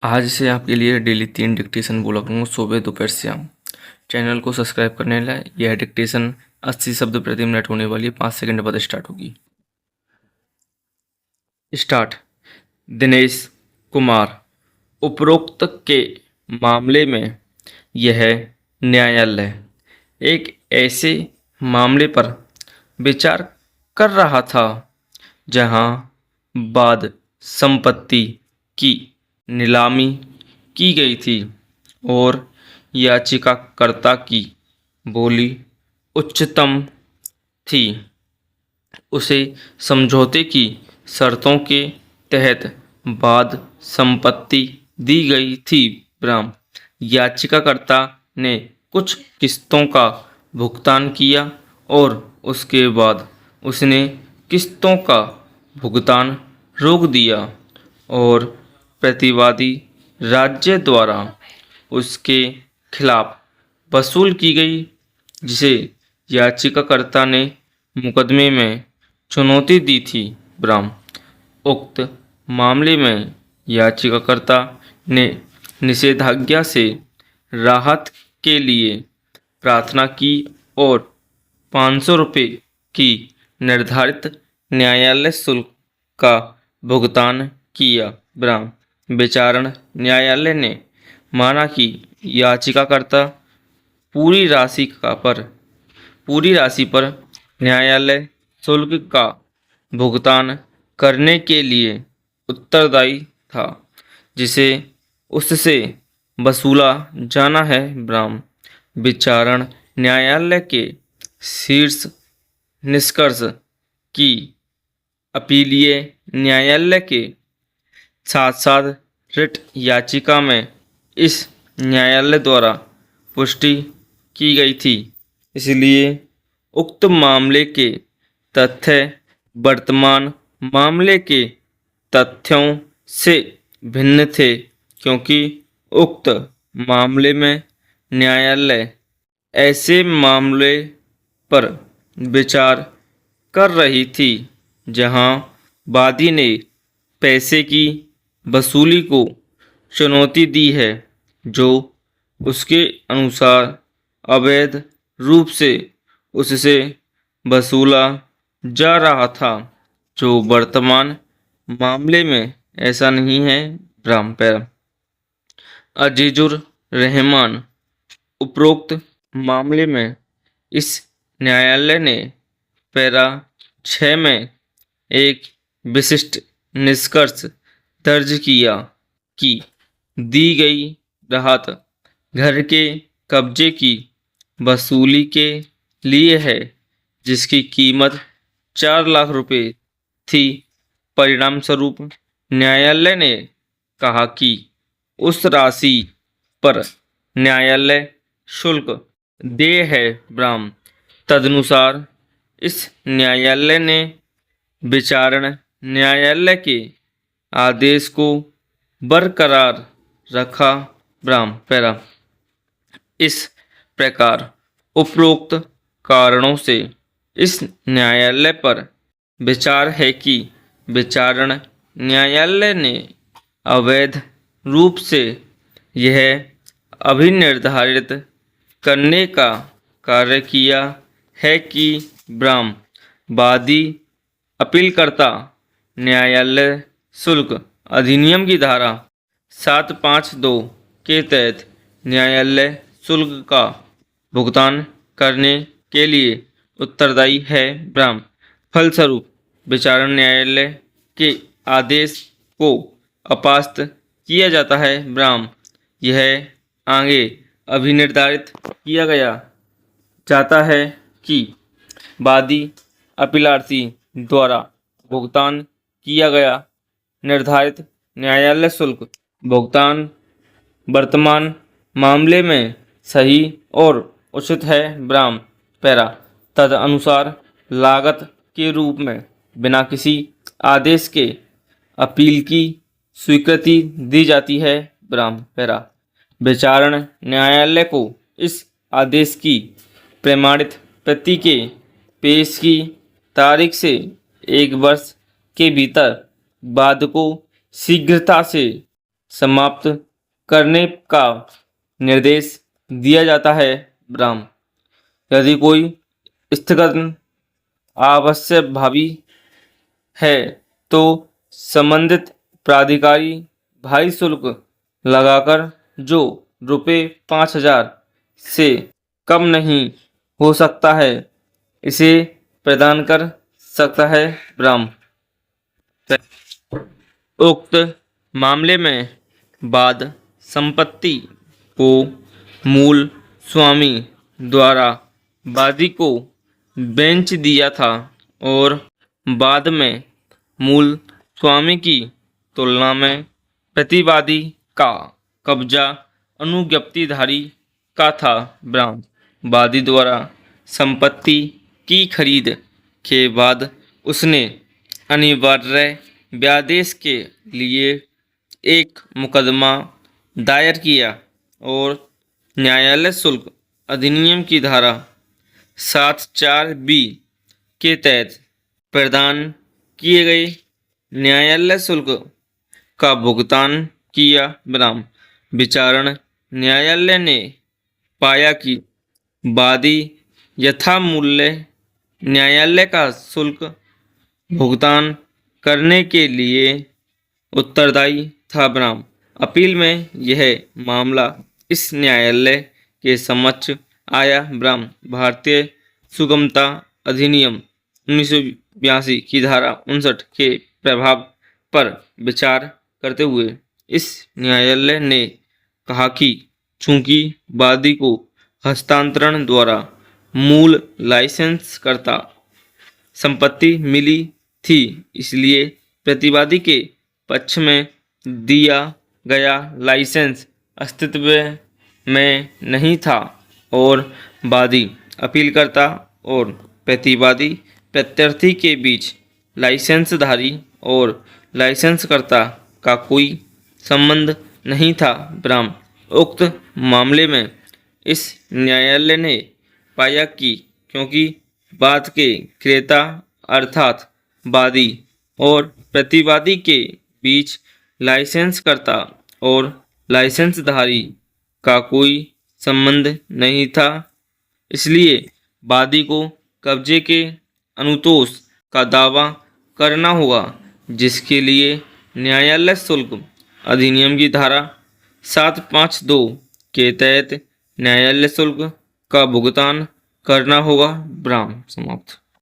आज से आपके लिए डेली 3 डिक्टेशन बोला करूँगा सुबह दोपहर शाम। चैनल को सब्सक्राइब करने लाए। यह डिक्टेशन 80 शब्द प्रति मिनट होने वाली है। 5 सेकंड बाद स्टार्ट होगी। स्टार्ट। दिनेश कुमार, उपरोक्त के मामले में यह न्यायालय एक ऐसे मामले पर विचार कर रहा था जहां बाद संपत्ति की नीलामी की गई थी और याचिकाकर्ता की बोली उच्चतम थी। उसे समझौते की शर्तों के तहत बाद संपत्ति दी गई थी। ब्राह्म याचिकाकर्ता ने कुछ किस्तों का भुगतान किया और उसके बाद उसने किस्तों का भुगतान रोक दिया और प्रतिवादी राज्य द्वारा उसके खिलाफ वसूल की गई, जिसे याचिकाकर्ता ने मुकदमे में चुनौती दी थी। ब्राह्म उक्त मामले में याचिकाकर्ता ने निषेधाज्ञा से राहत के लिए प्रार्थना की और 500 रुपये की निर्धारित न्यायालय शुल्क का भुगतान किया। ब्राह्म विचारण न्यायालय ने माना कि याचिकाकर्ता पूरी राशि पर न्यायालय शुल्क का भुगतान करने के लिए उत्तरदायी था, जिसे उससे वसूला जाना है। ब्राह्म विचारण न्यायालय के शीर्ष निष्कर्ष की अपीलीय न्यायालय के साथ साथ रिट याचिका में इस न्यायालय द्वारा पुष्टि की गई थी। इसलिए उक्त मामले के तथ्य वर्तमान मामले के तथ्यों से भिन्न थे, क्योंकि उक्त मामले में न्यायालय ऐसे मामले पर विचार कर रही थी जहां वादी ने पैसे की वसूली को चुनौती दी है, जो उसके अनुसार अवैध रूप से उससे वसूला जा रहा था, जो वर्तमान मामले में ऐसा नहीं है। ब्राह्म पैरा अजीजुर रहमान, उपरोक्त मामले में इस न्यायालय ने पैरा 6 में एक विशिष्ट निष्कर्ष दर्ज किया कि दी गई राहत घर के कब्जे की वसूली के लिए है, जिसकी कीमत 4 लाख रुपए थी। परिणाम स्वरूप न्यायालय ने कहा कि उस राशि पर न्यायालय शुल्क देय है। ब्राह्म तदनुसार इस न्यायालय ने विचारण न्यायालय के आदेश को बरकरार रखा। ब्राह्म पैरा इस प्रकार उपरोक्त कारणों से इस न्यायालय पर विचार है कि विचारण न्यायालय ने अवैध रूप से यह अभिनिर्धारित करने का कार्य किया है कि ब्राह्म वादी अपीलकर्ता न्यायालय शुल्क अधिनियम की धारा 752 के तहत न्यायालय शुल्क का भुगतान करने के लिए उत्तरदायी है। ब्राह्म फलस्वरूप विचारण न्यायालय के आदेश को अपास्त किया जाता है। ब्राह्म यह आगे अभिनिर्धारित किया गया जाता है कि वादी अपीलार्थी द्वारा भुगतान किया गया निर्धारित न्यायालय शुल्क भुगतान वर्तमान मामले में सही और उचित है। ब्राह्म पैरा तदनुसार लागत के रूप में बिना किसी आदेश के अपील की स्वीकृति दी जाती है। ब्राह्म पैरा विचारण न्यायालय को इस आदेश की प्रमाणित प्रति के पेश की तारीख से 1 वर्ष के भीतर वाद को शीघ्रता से समाप्त करने का निर्देश दिया जाता है। ब्राह्म यदि कोई स्थगन आवश्यक भावी है तो संबंधित प्राधिकारी भारी शुल्क लगाकर, जो ₹5,000 से कम नहीं हो सकता है, इसे प्रदान कर सकता है। ब्राह्म उक्त मामले में बाद संपत्ति को मूल स्वामी द्वारा वादी को बेच दिया था और बाद में मूल स्वामी की तुलना में प्रतिवादी का कब्जा अनुज्ञप्तिधारी का था। ब्राह्म वादी द्वारा संपत्ति की खरीद के बाद उसने अनिवार्य व्यादेश के लिए एक मुकदमा दायर किया और न्यायालय शुल्क अधिनियम की धारा 74B के तहत प्रदान किए गए न्यायालय शुल्क का भुगतान किया। ब्राह्म विचारण न्यायालय ने पाया कि वादी यथामूल्य न्यायालय का शुल्क भुगतान करने के लिए उत्तरदायी था। ब्राह्म अपील में यह मामला इस न्यायालय के समक्ष आया। ब्राह्म भारतीय सुगमता अधिनियम 1982 की धारा 59 के प्रभाव पर विचार करते हुए इस न्यायालय ने कहा कि चूंकि वादी को हस्तांतरण द्वारा मूल लाइसेंसकर्ता संपत्ति मिली थी, इसलिए प्रतिवादी के पक्ष में दिया गया लाइसेंस अस्तित्व में नहीं था और वादी अपीलकर्ता और प्रतिवादी प्रत्यर्थी के बीच लाइसेंसधारी और लाइसेंसकर्ता का कोई संबंध नहीं था। ब्राह्म उक्त मामले में इस न्यायालय ने पाया कि क्योंकि बाद के क्रेता अर्थात वादी और प्रतिवादी के बीच लाइसेंसकर्ता और लाइसेंसधारी का कोई संबंध नहीं था, इसलिए वादी को कब्जे के अनुतोष का दावा करना होगा, जिसके लिए न्यायालय शुल्क अधिनियम की धारा 752 के तहत न्यायालय शुल्क का भुगतान करना होगा। ब्राह्म समाप्त।